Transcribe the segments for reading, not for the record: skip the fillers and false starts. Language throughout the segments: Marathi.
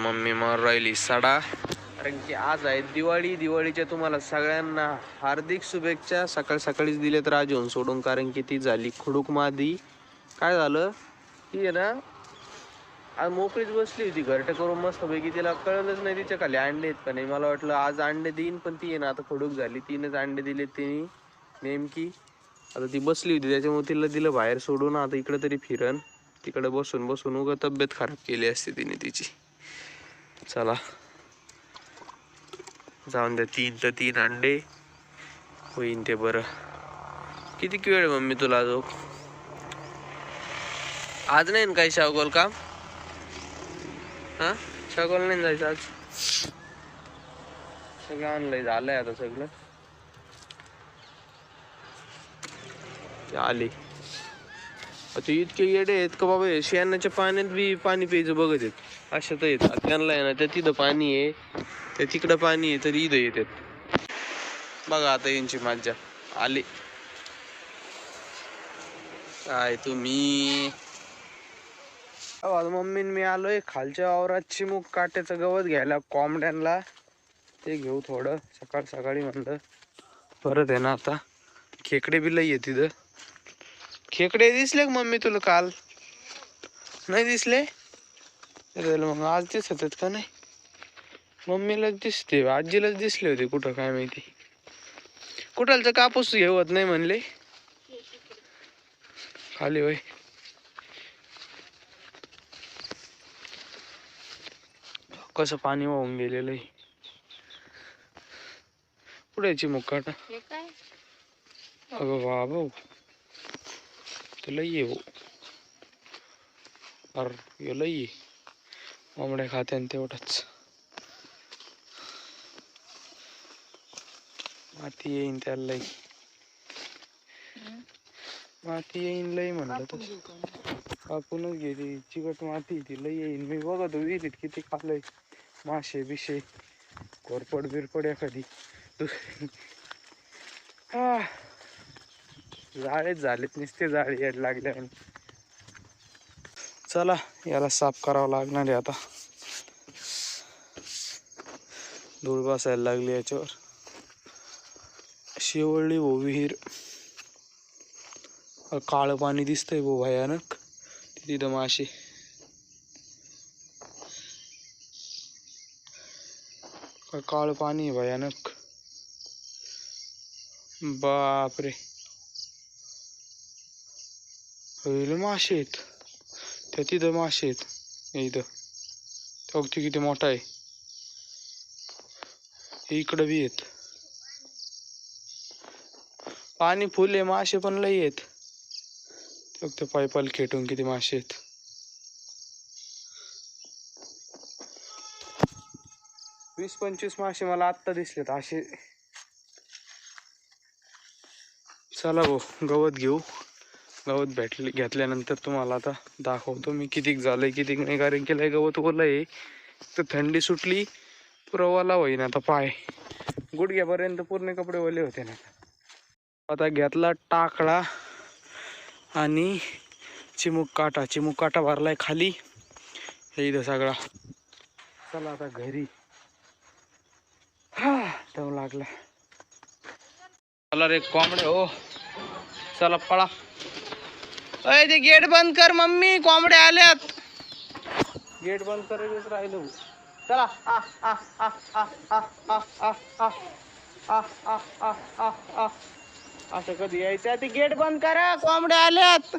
मम्मी मार राहिली सडा, कारण की आज आहे दिवाळी. दिवाळीच्या तुम्हाला सगळ्यांना हार्दिक शुभेच्छा. सकाळ सकाळीच दिलेत राजून सोडून, कारण की ती झाली खुडूक मादी. काय झालं ती आहे ना, आज मोकळीच बसली होती घरटं करून मस्त पैकी. तिला कळलंच नाही तिच्या खाली अंडे आहेत का नाही. मला वाटलं आज अंडे देईन, पण ती आहे ना आता खुडूक झाली. तिनेच अंडे दिले तिने नेमकी. आता ती बसली होती त्याच्यामुळे तिला दिलं बाहेर सोडून. आता इकडं तरी फिरन, तिकडे बसून बसून उगा तब्येत खराब केली असते तिने तिची. चला जाऊन द्या, 3 तर 3 अंडे होईन ते बरं. किती वेळ मम्मी तुला अजून? आज नाही ना काही शावगोल काम? हा, शावगोल नाही जायचं आज? सगळं आणलंय, झालंय आता सगळं. आली आता. इतके येडे आहेत का बाबा, शेणाच्या पाण्यात बी पाणी प्यायचं बघत आहेत. अशा तर येतात त्यांना आहे ना, त्या तिथं पाणी आहे, त्या तिकडं पाणी आहे, तरी इथं येतात. बघा आता यांची मज्जा आली. काय तुम्ही मम्मी मी आलोय खालच्या वावरात चिमूक काट्याचं गवत घ्यायला कोंबड्यांना. ते घेऊ थोडं सकाळ सकाळी म्हणलं. परत आहे ना आता खेकडे बी लई आहे तिथं. खेकडे दिसले का मम्मी तुला? काल नाही दिसले? मग आज दिसत आहेत का नाही? मम्मीलाच दिसते, आजीलाच दिसले होते कुठं काय माहिती. कुठालचा कापूस घेवत नाही म्हणले खाली. होय, कसं पाणी वाहून गेलेलं आहे. पुढे मुक्काटा. अगं वा भाऊ, तुला ये भाऊ. अरे लई कोंबड्या खात्यान तेवढंच. माती येईन त्याला लई, माती येईन लई म्हणलं तसं. कापूनच गेली चिकट माती ती लई येईन. मी बघत विहिरीत किती खाल्लंय मासे बिशे, कोरपड बिरपड एखादी. हा, जाळेच झालेत नुसते, जाळे याड लागले. चला याला साफ करावं लागणार आहे आता. धूळ बसायला लागली याच्यावर. शेवळली भाऊ विहीर. काळं पाणी दिसतंय भाऊ भयानक. तिथं मासे. काळं पाणी भयानक. बापरे, मासे आहेत त्या तिथं. मासे आहेत इथं. ते किती मोठा आहे. इकडं बी आहेत. पाणी फुल आहे, मासे पण लई आहेत. फक्त पायपाला खेटून किती मासे आहेत. वीस 25 मासे मला आत्ता दिसलेत असे. चला भाऊ गवत घेऊ. गवत घेतल्यानंतर तुम्हाला आता दाखवतो मी कितीक झालंय कितीक नाही. कारण की लय गवत ओलं आहे तर थंडी सुटली, पुरवाला होईना आता. पाय गुडघ्यापर्यंत पूर्ण कपडे ओले होते ना. आता घेतला टाकळा आणि चिमूक काटा भरलाय खाली हे इथं सगळा. चला आता घरी. हा दम लागला. चला रे कोंबडे हो, चला पळा. अय ते गेट बंद कर मम्मी, कोंबडे आल्यात. गेट बंद करायच राहिलो. चला. आ आ आ आ आ आ आ आ आ आ आ आ. असं कधी यायचं? ते गेट बंद करा, कोंबडे आल्यात.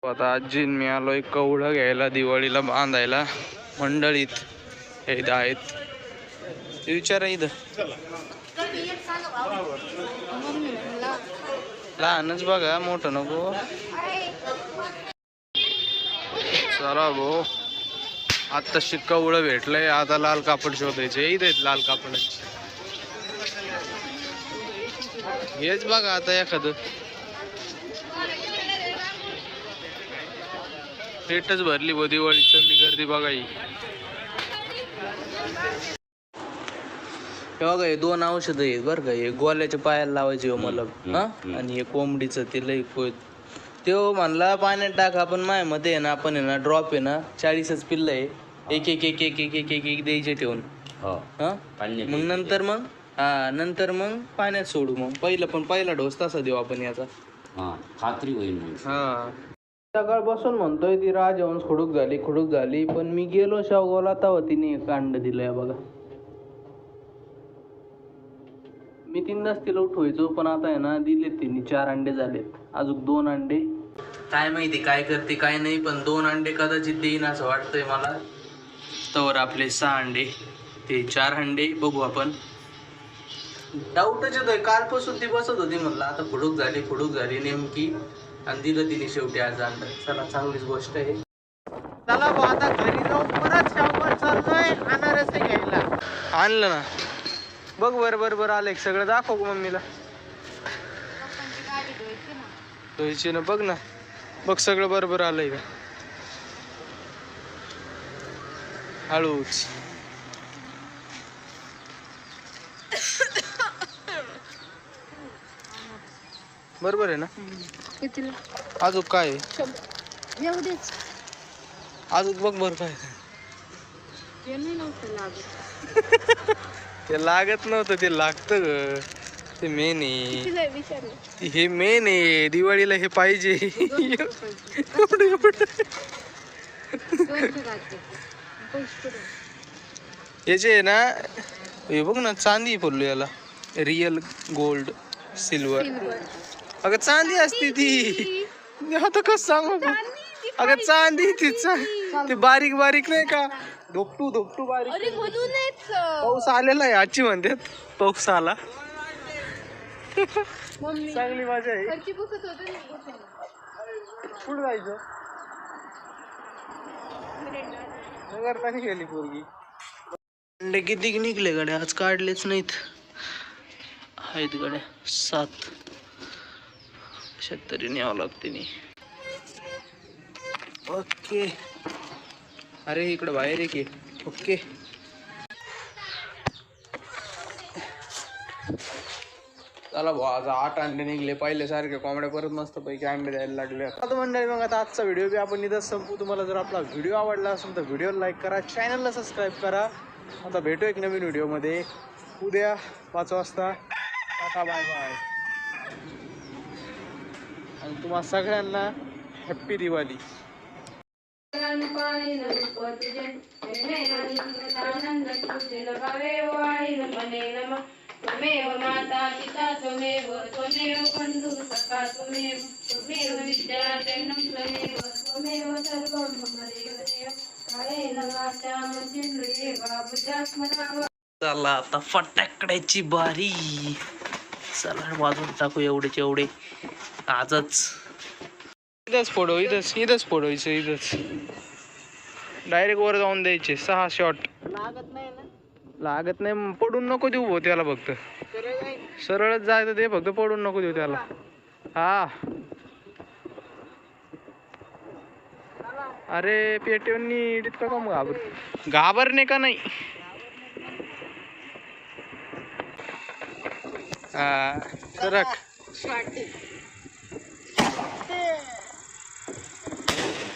आता आजीन मी आलोय कवळं घ्यायला दिवाळीला बांधायला मंडळीत. हे इथं आहेत, विचारा इथं. लहानच बघा, मोठं नको. चला भाऊ आता शिक्का उळं भेटलंय, आता लाल कापड शोधायचे. इथे आहेत लाल कापडाचे. हेच बघा आता एखादं रेटच भरली बो दिवाळीचं. मी गर्दी बघाई. हे बघा हे 2 औषधं आहेत बरं का. हे गोल्याच्या पायाला लावायचे मला हा, आणि हे कोंबडीचं ते लई तो म्हणला पाण्यात टाका. आपण मायामध्ये आहे ना, आपण आहे ना ड्रॉप आहे ना 40च पिल्लं आहे, एक एक एक एक एक एक एक एक द्यायचे ठेवून. हा मग नंतर मग पाण्यात सोडू. मग पहिला डोस तसा देऊ आपण याचा. खात्री होईल. हा सकाळपासून म्हणतोय ती राजहंस खुडूक झाली, पण मी गेलो शेवगावला तेव्हा तिने एक अंड दिलंय बघा. मी 3दाच तिला उठवायचो, पण आता आहे ना दिले तिने 4 अंडे झाले. अजून 2 अंडे काय माहिती काय करते काय नाही, पण 2 अंडे कदाचित देईन असं वाटतंय मला. तर आपले 6 अंडे, ते 4 अंडे बघू आपण. डाऊटच येतोय. कालपासून ती बसत होती म्हणलं आता खुडूक झाली नेमकी, आणि दिलं तिने शेवटी आज अंड. चला चांगलीच गोष्ट आहे. चला भाऊ आता घरी जाऊन परत शेवगाव चाललोय अनारस घ्यायला. आणलं ना बघ. बरं आलं सगळं. दाखव मम्मीला. धुवायची ना बघ ना. बघ सगळं बरोबर आलंय का. हळूच. बरोबर आहे ना. अजून काय अजून बघ बरं काय. ते लागत नव्हतं, ते लागतं ग. ते मेन आहे. हे मेन आहे दिवाळीला हे पाहिजे. याचे आहे ना, हे बघ ना चांदी पडलो याला. Real gold silver. अगं चांदी असते ती. आता कसं सांगू. अगं चांदी ती बारीक नाही का. धोपटू बारीक. पाऊस आलेला आहे आजची म्हणतात. पाऊस आला. चांगली मजा आहे. कुठं जायचं. नगरतानी गेली पोरगी. अंडे किती निघले गड्या आज. काढलेच नाहीत. आहेत गड्या 7. तरी न्यावं लागते नाही. ओके. अरे इकडं बाहेर आहे की. ओके. चला भाऊ आज 8 अंडे निघले. पहिल्यासारखे कोंबड्या परत मस्त पैकी अंडे द्यायला लागले. आता मंडळी मग आता आजचा व्हिडिओ बी आपण इथंच संपू. तुम्हाला जर आपला व्हिडिओ आवडला असेल तर व्हिडिओला लाईक करा, चॅनलला सबस्क्राईब करा. आता भेटू एक नवीन व्हिडिओमध्ये उद्या 5 वाजता. Ta-ta bye bye. आणि तुम्हा सगळ्यांना हॅप्पी दिवाळी. त्वमेव माता पिता त्वमेव बंधु सखा त्वमेव विद्यार्थ्यं त्वमेव सर्वं मम देवदेव कायेन वाचा मनेन्द्रियेण वा बुद्ध्यात्मना. चला आता फटाकड्याची बारी. चला वाजून टाकू एवढे आजच. इथंच फोडवायचं. इथंच डायरेक्ट वर जाऊन द्यायचे. 6 शॉट. लागत नाही पडून नको देऊ भाऊ त्याला. फक्त सरळच जायचं ते. फक्त पडून नको देऊ त्याला. हा अरे पेटेवनी इतकं का घाबरणे का नाही. हा सरक.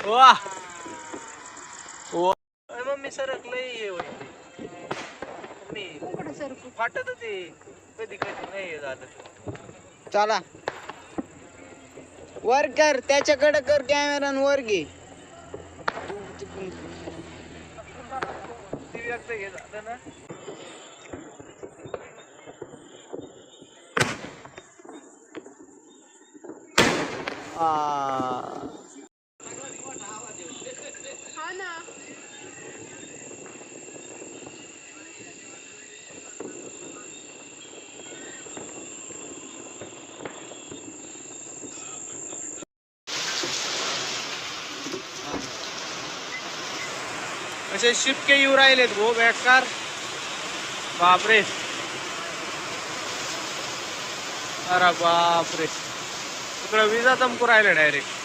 वा मम्मी सरक लई फाटत होते कधी नाही झालं. चला वर कर. त्याच्याकडे कर कॅमेरा वर घे. झालं ना. असे शिपके येऊ राहिलेत भो बेकार. बापरे, अरे बापरे, इकडं विजा चमकू राहिले डायरेक्ट.